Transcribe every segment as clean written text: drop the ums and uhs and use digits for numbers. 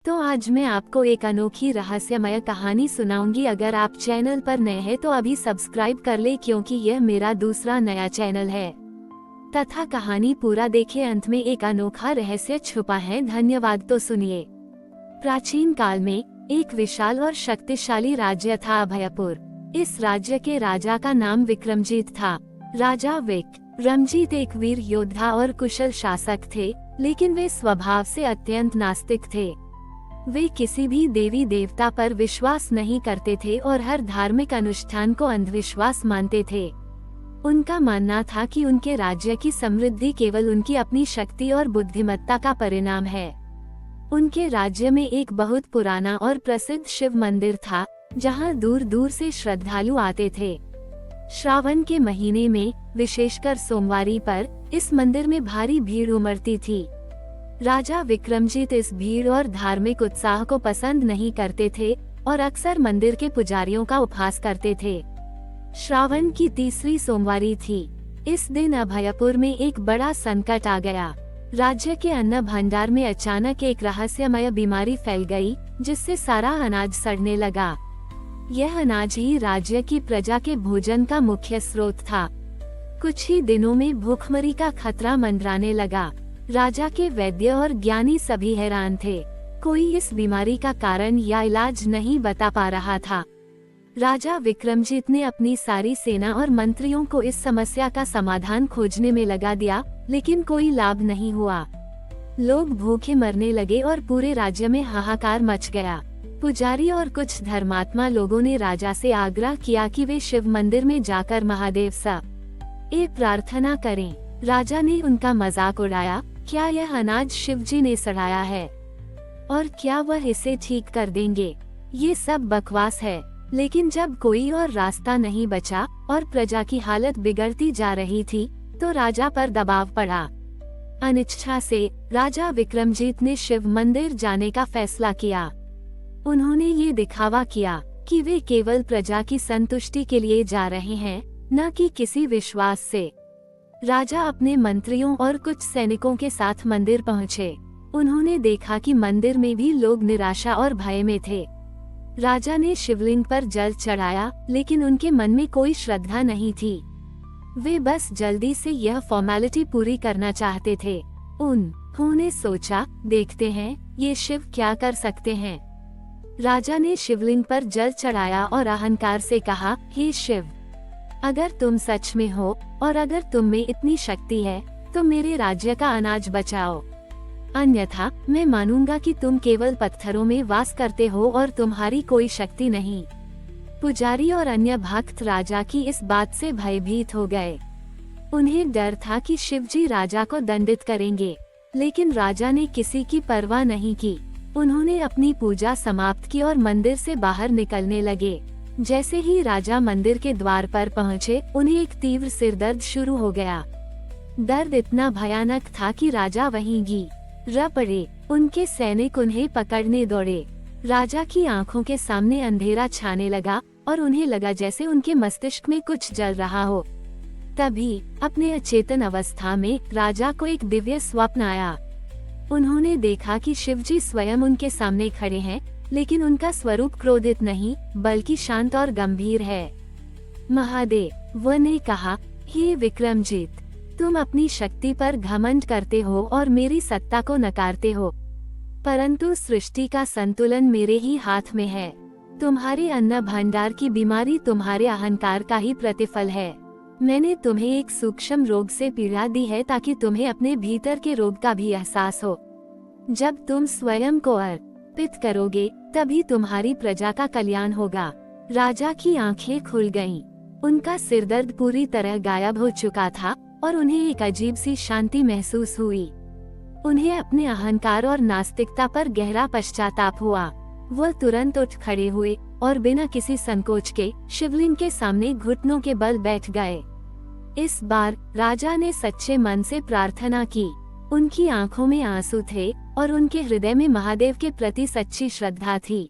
तो आज मैं आपको एक अनोखी रहस्यमय कहानी सुनाऊंगी। अगर आप चैनल पर नए हैं तो अभी सब्सक्राइब कर ले, क्योंकि यह मेरा दूसरा नया चैनल है। तथा कहानी पूरा देखे, अंत में एक अनोखा रहस्य छुपा है। धन्यवाद। तो सुनिए। प्राचीन काल में एक विशाल और शक्तिशाली राज्य था, अभयपुर। इस राज्य के राजा का नाम विक्रमजीत था। राजा विक्रमजीत एक वीर योद्धा और कुशल शासक थे, लेकिन वे स्वभाव से अत्यंत नास्तिक थे। वे किसी भी देवी देवता पर विश्वास नहीं करते थे और हर धार्मिक अनुष्ठान को अंधविश्वास मानते थे। उनका मानना था कि उनके राज्य की समृद्धि केवल उनकी अपनी शक्ति और बुद्धिमत्ता का परिणाम है। उनके राज्य में एक बहुत पुराना और प्रसिद्ध शिव मंदिर था, जहां दूर दूर से श्रद्धालु आते थे। श्रावण के महीने में, विशेषकर सोमवारी पर, इस मंदिर में भारी भीड़ उमड़ती थी। राजा विक्रमजीत इस भीड़ और धार्मिक उत्साह को पसंद नहीं करते थे और अक्सर मंदिर के पुजारियों का उपहास करते थे। श्रावण की तीसरी सोमवारी थी। इस दिन अभयपुर में एक बड़ा संकट आ गया। राज्य के अन्न भंडार में अचानक एक रहस्यमय बीमारी फैल गई, जिससे सारा अनाज सड़ने लगा। यह अनाज ही राज्य की प्रजा के भोजन का मुख्य स्रोत था। कुछ ही दिनों में भूखमरी का खतरा मंडराने लगा। राजा के वैद्य और ज्ञानी सभी हैरान थे। कोई इस बीमारी का कारण या इलाज नहीं बता पा रहा था। राजा विक्रमजीत ने अपनी सारी सेना और मंत्रियों को इस समस्या का समाधान खोजने में लगा दिया, लेकिन कोई लाभ नहीं हुआ। लोग भूखे मरने लगे और पूरे राज्य में हाहाकार मच गया। पुजारी और कुछ धर्मात्मा लोगों ने राजा से आग्रह किया कि वे शिव मंदिर में जाकर महादेव से प्रार्थना करें। राजा ने उनका मजाक उड़ाया। क्या यह अनाज शिवजी ने सड़ाया है? और क्या वह इसे ठीक कर देंगे? ये सब बकवास है। लेकिन जब कोई और रास्ता नहीं बचा और प्रजा की हालत बिगड़ती जा रही थी, तो राजा पर दबाव पड़ा। अनिच्छा से राजा विक्रमजीत ने शिव मंदिर जाने का फैसला किया। उन्होंने ये दिखावा किया कि वे केवल प्रजा की संतुष्टि के लिए जा रहे हैं, न कि किसी विश्वास से। राजा अपने मंत्रियों और कुछ सैनिकों के साथ मंदिर पहुंचे। उन्होंने देखा कि मंदिर में भी लोग निराशा और भय में थे। राजा ने शिवलिंग पर जल चढ़ाया, लेकिन उनके मन में कोई श्रद्धा नहीं थी। वे बस जल्दी से यह फॉर्मेलिटी पूरी करना चाहते थे। उन्होंने सोचा, देखते हैं ये शिव क्या कर सकते हैं। राजा ने शिवलिंग पर जल चढ़ाया और अहंकार से कहा, हे शिव, अगर तुम सच में हो और अगर तुम में इतनी शक्ति है, तो मेरे राज्य का अनाज बचाओ। अन्यथा मैं मानूंगा कि तुम केवल पत्थरों में वास करते हो और तुम्हारी कोई शक्ति नहीं। पुजारी और अन्य भक्त राजा की इस बात से भयभीत हो गए। उन्हें डर था कि शिवजी राजा को दंडित करेंगे, लेकिन राजा ने किसी की परवाह नहीं की। उन्होंने अपनी पूजा समाप्त की और मंदिर से बाहर निकलने लगे। जैसे ही राजा मंदिर के द्वार पर पहुंचे, उन्हें एक तीव्र सिरदर्द शुरू हो गया। दर्द इतना भयानक था कि राजा वहीं गिर पड़े। उनके सैनिक उन्हें पकड़ने दौड़े। राजा की आंखों के सामने अंधेरा छाने लगा और उन्हें लगा जैसे उनके मस्तिष्क में कुछ जल रहा हो। तभी अपने अचेतन अवस्था में राजा को एक दिव्य स्वप्न आया। उन्होंने देखा कि शिवजी स्वयं उनके सामने खड़े हैं, लेकिन उनका स्वरूप क्रोधित नहीं, बल्कि शांत और गंभीर है। महादेव ने कहा, हे विक्रमजीत, तुम अपनी शक्ति पर घमंड करते हो और मेरी सत्ता को नकारते हो, परंतु सृष्टि का संतुलन मेरे ही हाथ में है। तुम्हारे अन्न भंडार की बीमारी तुम्हारे अहंकार का ही प्रतिफल है। मैंने तुम्हें एक सूक्ष्म रोग से पीड़ा दी है, ताकि तुम्हें अपने भीतर के रोग का भी एहसास हो। जब तुम स्वयं को अर्पित करोगे, तभी तुम्हारी प्रजा का कल्याण होगा। राजा की आंखें खुल गईं। उनका सिरदर्द पूरी तरह गायब हो चुका था और उन्हें एक अजीब सी शांति महसूस हुई। उन्हें अपने अहंकार और नास्तिकता पर गहरा पश्चाताप हुआ। वह तुरंत उठ खड़े हुए और बिना किसी संकोच के शिवलिंग के सामने घुटनों के बल बैठ गए। इस बार राजा ने सच्चे मन से प्रार्थना की। उनकी आंखों में आंसू थे और उनके हृदय में महादेव के प्रति सच्ची श्रद्धा थी।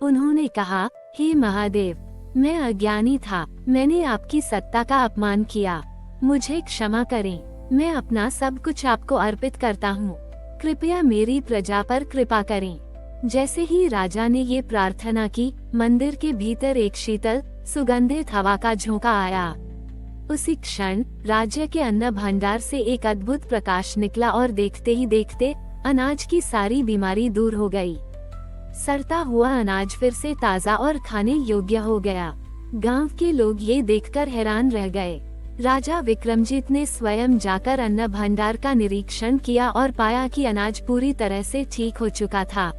उन्होंने कहा, हे महादेव, मैं अज्ञानी था। मैंने आपकी सत्ता का अपमान किया। मुझे क्षमा करें। मैं अपना सब कुछ आपको अर्पित करता हूँ। कृपया मेरी प्रजा पर कृपा करें। जैसे ही राजा ने ये प्रार्थना की, मंदिर के भीतर एक शीतल सुगंधित हवा का झोंका आया। उसी क्षण राज्य के अन्न भंडार से एक अद्भुत प्रकाश निकला और देखते ही देखते अनाज की सारी बीमारी दूर हो गई। सड़ता हुआ अनाज फिर से ताज़ा और खाने योग्य हो गया। गांव के लोग ये देखकर हैरान रह गए। राजा विक्रमजीत ने स्वयं जाकर अन्न भंडार का निरीक्षण किया और पाया कि अनाज पूरी तरह से ठीक हो चुका था।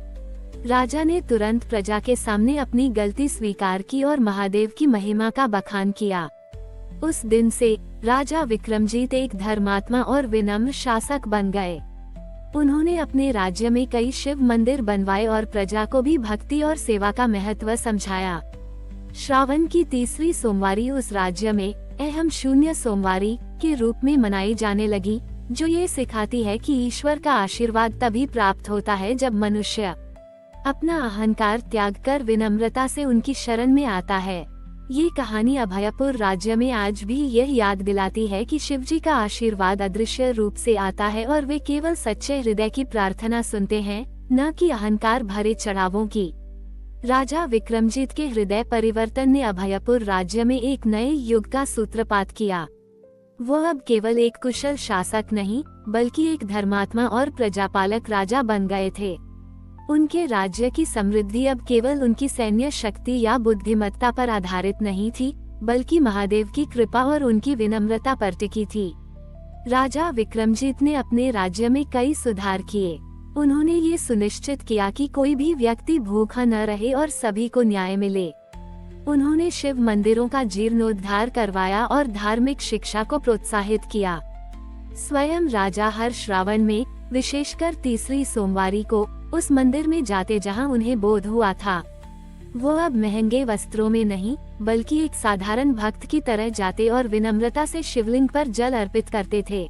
राजा ने तुरंत प्रजा के सामने अपनी गलती स्वीकार की और महादेव की महिमा का बखान किया। उस दिन से राजा विक्रमजीत एक धर्मात्मा और विनम्र शासक बन गए। उन्होंने अपने राज्य में कई शिव मंदिर बनवाए और प्रजा को भी भक्ति और सेवा का महत्व समझाया। श्रावण की तीसरी सोमवारी उस राज्य में अहम शून्य सोमवारी के रूप में मनाई जाने लगी, जो ये सिखाती है कि ईश्वर का आशीर्वाद तभी प्राप्त होता है जब मनुष्य अपना अहंकार त्याग कर विनम्रता से उनकी शरण में आता है। ये कहानी अभयपुर राज्य में आज भी यह याद दिलाती है कि शिवजी का आशीर्वाद अदृश्य रूप से आता है और वे केवल सच्चे हृदय की प्रार्थना सुनते हैं, न कि अहंकार भरे चढ़ावों की। राजा विक्रमजीत के हृदय परिवर्तन ने अभयपुर राज्य में एक नए युग का सूत्रपात किया। वो अब केवल एक कुशल शासक नहीं, बल्कि एक धर्मात्मा और प्रजापालक राजा बन गए थे। उनके राज्य की समृद्धि अब केवल उनकी सैन्य शक्ति या बुद्धिमत्ता पर आधारित नहीं थी, बल्कि महादेव की कृपा और उनकी विनम्रता पर टिकी थी। राजा विक्रमजीत ने अपने राज्य में कई सुधार किए। उन्होंने ये सुनिश्चित किया कि कोई भी व्यक्ति भूखा न रहे और सभी को न्याय मिले। उन्होंने शिव मंदिरों का जीर्णोद्धार करवाया और धार्मिक शिक्षा को प्रोत्साहित किया। स्वयं राजा हर श्रावण में, विशेषकर तीसरी सोमवारी को, उस मंदिर में जाते जहां उन्हें बोध हुआ था। वो अब महंगे वस्त्रों में नहीं, बल्कि एक साधारण भक्त की तरह जाते और विनम्रता से शिवलिंग पर जल अर्पित करते थे।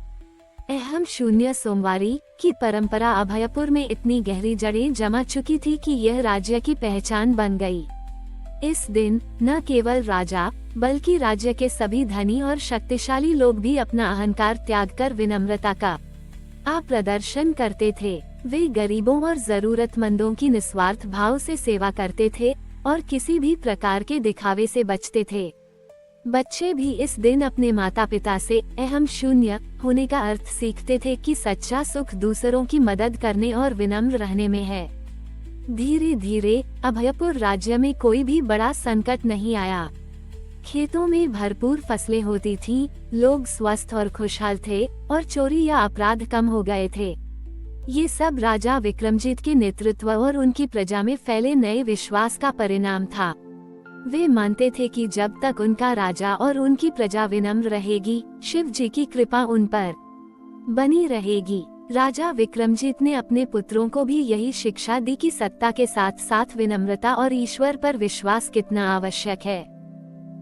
अहम शून्य सोमवारी की परंपरा अभयपुर में इतनी गहरी जड़ें जमा चुकी थी कि यह राज्य की पहचान बन गई। इस दिन न केवल राजा, बल्कि राज्य के सभी धनी और शक्तिशाली लोग भी अपना अहंकार त्याग कर विनम्रता का प्रदर्शन करते थे। वे गरीबों और जरूरतमंदों की निस्वार्थ भाव से सेवा करते थे और किसी भी प्रकार के दिखावे से बचते थे। बच्चे भी इस दिन अपने माता पिता से अहम शून्य होने का अर्थ सीखते थे कि सच्चा सुख दूसरों की मदद करने और विनम्र रहने में है। धीरे धीरे अभयपुर राज्य में कोई भी बड़ा संकट नहीं आया। खेतों में भरपूर फसलें होती थीं, लोग स्वस्थ और खुशहाल थे और चोरी या अपराध कम हो गए थे। ये सब राजा विक्रमजीत के नेतृत्व और उनकी प्रजा में फैले नए विश्वास का परिणाम था। वे मानते थे कि जब तक उनका राजा और उनकी प्रजा विनम्र रहेगी, शिव जी की कृपा उन पर बनी रहेगी। राजा विक्रमजीत ने अपने पुत्रों को भी यही शिक्षा दी कि सत्ता के साथ साथ विनम्रता और ईश्वर पर विश्वास कितना आवश्यक है।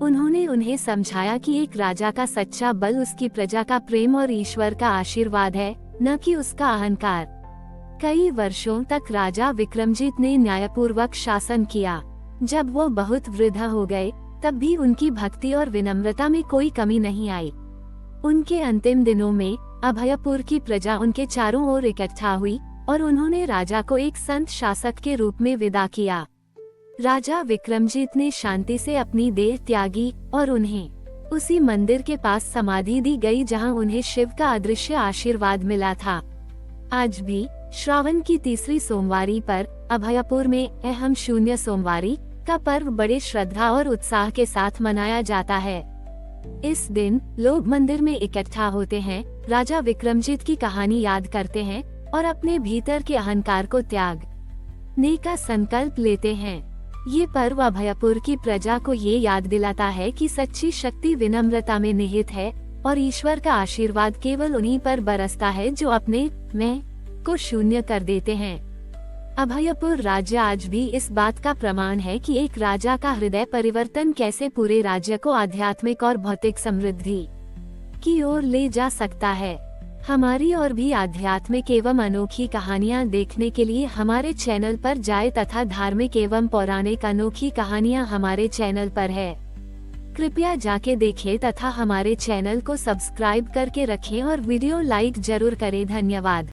उन्होंने उन्हें समझाया कि एक राजा का सच्चा बल उसकी प्रजा का प्रेम और ईश्वर का आशीर्वाद है, न कि उसका अहंकार। कई वर्षों तक राजा विक्रमजीत ने न्यायपूर्वक शासन किया। जब वो बहुत वृद्ध हो गए, तब भी उनकी भक्ति और विनम्रता में कोई कमी नहीं आई। उनके अंतिम दिनों में अभयपुर की प्रजा उनके चारों ओर इकट्ठा हुई और उन्होंने राजा को एक संत शासक के रूप में विदा किया। राजा विक्रमजीत ने शांति से अपनी देह त्यागी और उन्हें उसी मंदिर के पास समाधि दी गई जहां उन्हें शिव का अदृश्य आशीर्वाद मिला था। आज भी श्रावण की तीसरी सोमवारी पर अभयपुर में अहम शून्य सोमवारी का पर्व बड़े श्रद्धा और उत्साह के साथ मनाया जाता है। इस दिन लोग मंदिर में इकट्ठा होते हैं, राजा विक्रमजीत की कहानी याद करते हैं और अपने भीतर के अहंकार को त्यागने का संकल्प लेते हैं। ये पर्व अभयपुर की प्रजा को ये याद दिलाता है कि सच्ची शक्ति विनम्रता में निहित है और ईश्वर का आशीर्वाद केवल उन्हीं पर बरसता है जो अपने मैं को शून्य कर देते हैं। अभयपुर राज्य आज भी इस बात का प्रमाण है कि एक राजा का हृदय परिवर्तन कैसे पूरे राज्य को आध्यात्मिक और भौतिक समृद्धि की ओर ले जा सकता है। हमारी और भी आध्यात्मिक एवं अनोखी कहानियाँ देखने के लिए हमारे चैनल पर जाएं तथा धार्मिक एवं पौराणिक अनोखी कहानियाँ हमारे चैनल पर है। कृपया जाके देखें तथा हमारे चैनल को सब्सक्राइब करके रखें और वीडियो लाइक जरूर करें। धन्यवाद।